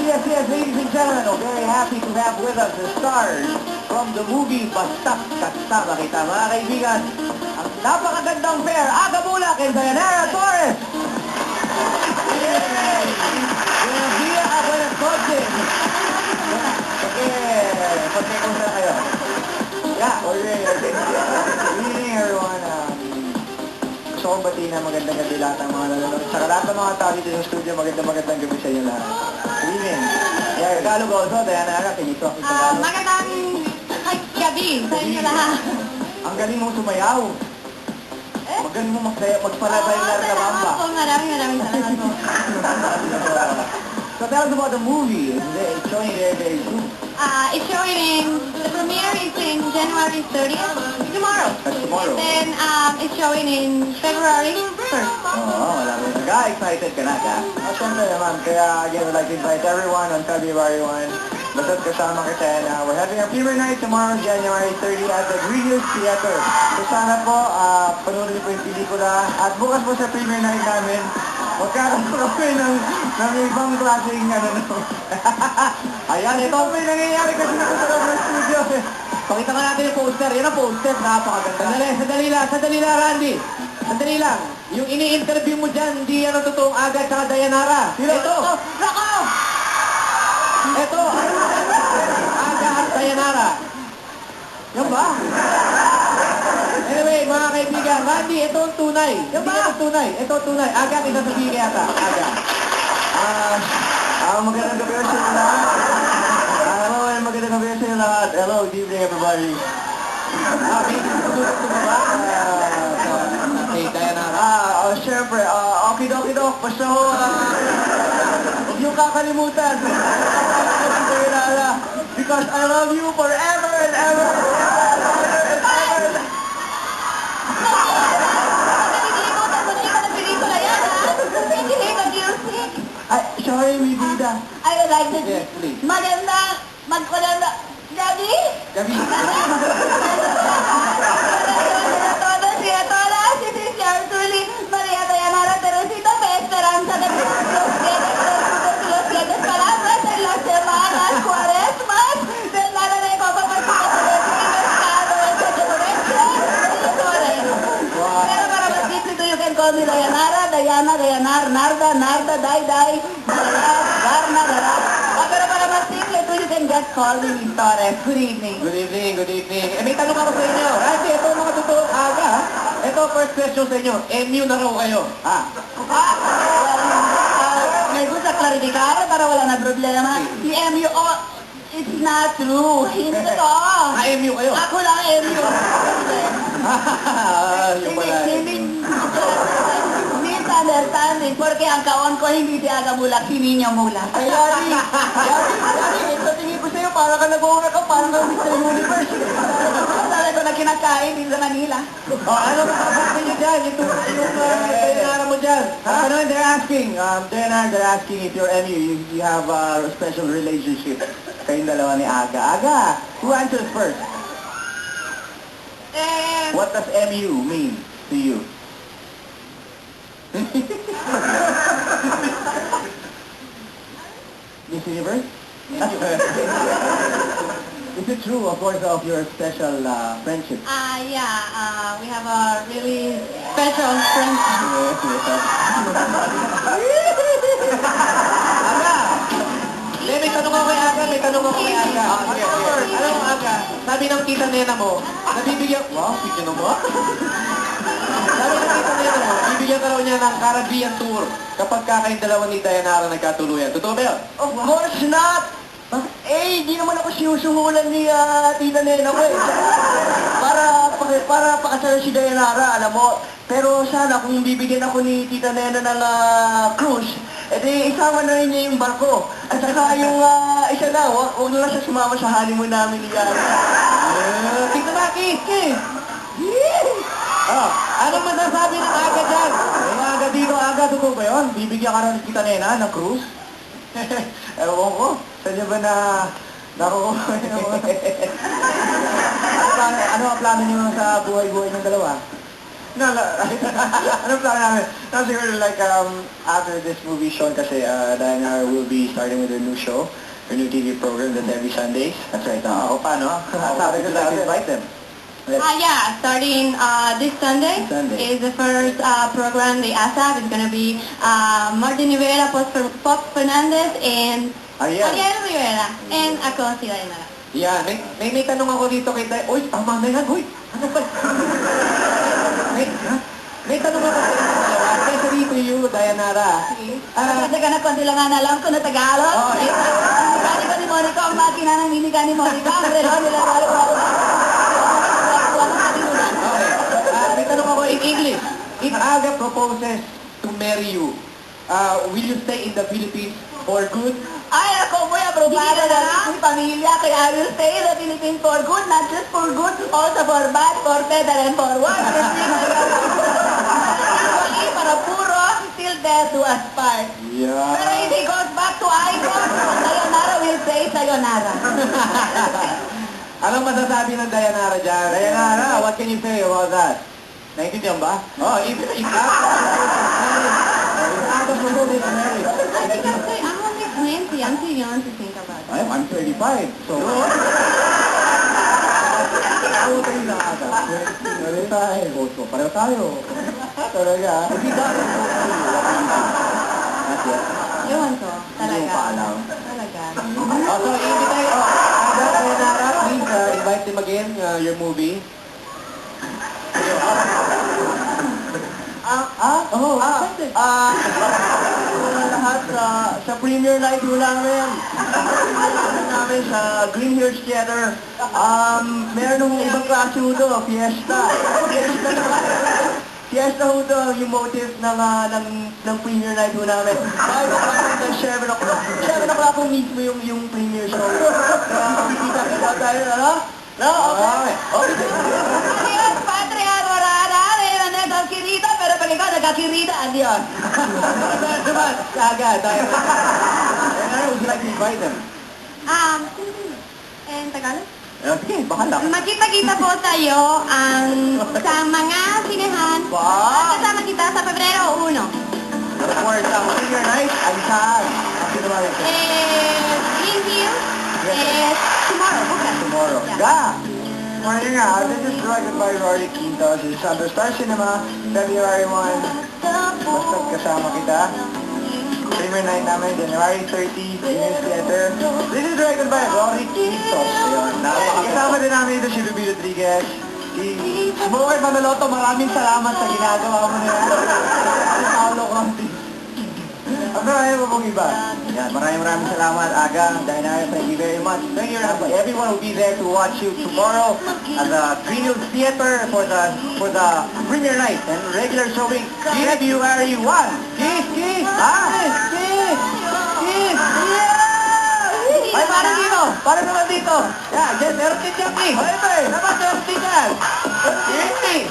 yes, ladies and gentlemen, I'm very happy to have with us the stars from the movie Basta't Kasama Kita. Mga kaibigan, ang napakagandang pair, Aga Bulak and Dayanara Torres. Buenos días, buenas noches. Pagkikusa na kayo. Yeah, okay. Good evening, everyone. Gusto kong batiin na magandang gabi lahat ng mga nanonood. Saka lahat ng mga tao dito sa studio, magandang gabi sa inyo lahat. Good evening. Yeah, Tagalog also, Dayanara, can you talk in Tagalog? Magandang gabi sa inyo lahat. Ang galing mong sumayaw. Magaling mo magpalabay na ramba. Maraming salamat po. So tell us about the movie. It's showing very soon. It's showing the premiere is in January 30th, tomorrow. That's tomorrow. Then it's showing in February 1st. Oo, wala mo. Excited ka na, ka? Siyempre naman. Kaya again, we'd like to invite everyone on February 1. Basta't kasama kita and we're having our premiere night tomorrow, January 30 at the Greenhouse Theater. So sana po, panoorin niyo po yung pelikula. At bukas po sa premiere night namin, magkakaroon kami ng ibang klaseng Ayan, ito po yung nangyayari kasi nito sa loob ng studio. Pakita nga natin yung poster. Yan ang poster, napakaganda. Sandali lang, Randy. Sandali lang. Yung ini-interview mo dyan, hindi yan ang totoong Aga at Dayanara. Ito! Nako! Ito! Aga at Dayanara. Yan ba? Anyway, mga kaibigan, Randy, ito ang tunay. Yan ba? Ito ang tunay. Ito ang tunay. Aga, kita sabihin kaya ata. Aga. Magandang gabi sa inyo lahat. Magandang gabi sa inyo lahat. Hello, good evening everybody. Tutulog ko ba? Kay Dayanara. Siyempre, okidok. Basta ho, huwag niyong kakalimutan. Because I love you forever and ever. Sorry, mi vida. I would like to Yes, please. maganda gabi. Gabi. Todos y a todas, this is yours truly, María Dayanara Teresita, de Esperanza de los grandes palabras en las semanas cuaresmas del lado de Copa Pero para más dito, you can call me Dayanara, Dayanar, Narda, Day, Garna. Pero para mas simple, you can just call me Torres. Good evening. Good evening. May tanong ako sa inyo. Kasi ito mga totoong Aga, ha? Ito first question sa inyo. MU na raw kayo. Ha? May gusto klarifikar para wala na problema. Si MU, it's not true. Hindi to. MU kayo? Ako lang MU. Yung pala. Misunderstanding. Porque ang kawan ko hindi si Aga Bulak, si Niño Mulak. Ay, Yari, ito tingin ko sa'yo, parang ka nag-uunat ka, parang ka Mr. Universe. Sabi ko na kinakain dito sa Manila. Ano masasabi niyo dyan? Yung Dayanara mo dyan. They're asking if you're MU, you have a special relationship. Kayong dalawa ni Aga. Aga, who answers first? What does MU mean to you? Miss Universe? Is it true, of course, of your special friendship? Yeah, we have a really special friendship. Aga! May tanong ako kay Aga. Alam mo, Aga, sabi ng tita nena mo, nabibigyan... Wow, sige mo? Sabi ng tita nena mo, bibigyan ka raw niya ng Caribbean tour kapag kayong dalawa ni Dayanara nagkatuluyan. Totoo ba yun? Of course not! Di naman ako sinusuhulan ni tita nena ko eh. Para pakasalan si Dayanara, alam mo. Pero sana kung bibigyan ako ni tita nena ng cruise, edi isama na rin niya yung barko. At saka yung isa na, huwag na lang siya sumama sa honeymoon namin ni Yana. Tita Maki! Anong masasabi ng Aga dyan? Yung Aga dito, Aga, totoo ba yun? Bibigyan ka rin kita nena ng cruise? Ewan ko. Saan niyo ba na nakukuha ano ang plano niyo sa buhay-buhay ng dalawa? No, ano plano namin? No, siguro like, after this movie shown kasi, Diana will be starting with her new show, her new TV program that's every Sundays. That's right. Ako pa, no? Sabi ko sa invite them. Yeah, starting this Sunday, Sunday. is the first program, the ASAP. It's gonna be Martin Rivera, Pop Fernandez, and Ariel. Ariel Rivera, and ako si Dayanara. Yeah, may tanong ako dito kay Day. Uy, tama na yan. Uy, ano ba? may tanong ako sa inyo dalawa. Especially to you, Dayanara. Kasi ka na konti lang alam ko na Tagalog. Oo, Hindi ka ni Monica, ang makina ng hindi ka ni Monica. Ang reloj nila Okay. May tanong ako in English. If Aga proposes to marry you, will you stay in the Philippines for good? Ay, ako mo yung aprobado na yung pamilya. Kaya I will stay in the Philippines for good, not just for good, also for bad, for better, and for what. Actually, para puro, till death do us part. Yeah. Pero if he goes back to Icon, sayonara will say sayonara. Anong masasabi ng Dayanara dyan? Diana, what can you say about that? Naintindihan ba? Oh, if Aga proposes to marry. I think I'm only 20. I'm too young to think about it. I'm 35, so... Ako tayo na ata. 25. So, pareho tayo. Talaga. Hindi ba? Not yet. Ewan ko, Hindi mo talaga. pa alam. Talaga. So, invite, Aga, Dayanara, please invite him again, your movie. Lahat sa premiere night ho namin. Namin sa Green Hills Theater. Meron nung ibang klase ho to, fiesta. Fiesta ho to, yung motive ng premiere night ho namin. 5 o'clock hanggang 7 o'clock. 7 o'clock ho mismo yung premiere show. Kaya kita tayo, ano? No, okay. Adios, patria dorada, de la querida, pero pag ikaw nagkakirida, adios. Naman, Aga, Dayanara, would you like to invite them? And Tagalog? Okay, bahala. Magkita-kita po tayo sa mga sinehan. Wow! Kasama kita sa Pebrero 1. Of course, ang premiere night ay saan? Ang January Green Hills, tomorrow, bukas. tomorrow. Yeah. Yeah! Morning nga, this is directed by Rory Quintos. It's under Star Cinema, February 1. Basta't kasama kita. Premiere night namin, January 30, Venus Theater. This is directed by Rory Quintos. Ayun. Kasama din namin ito si Ruby Rodriguez. Si Smoker Manaloto, maraming salamat sa ginagawa mo na yan. Si Paolo Conti. Ang marami mo pong iba. Yan, maraming salamat, Aga, Dayanara, thank you very much. Thank you, everyone will be there to watch you tomorrow at the Green Hills Theater for the premiere night and regular showing February 1. Kiss, kiss! Kiss! Kiss! Kiss! Yeah! Ay, parang dito! Parang naman dito! Yeah, yes, meron din dyan, please! Ay, naman, meron din dyan! Kiss!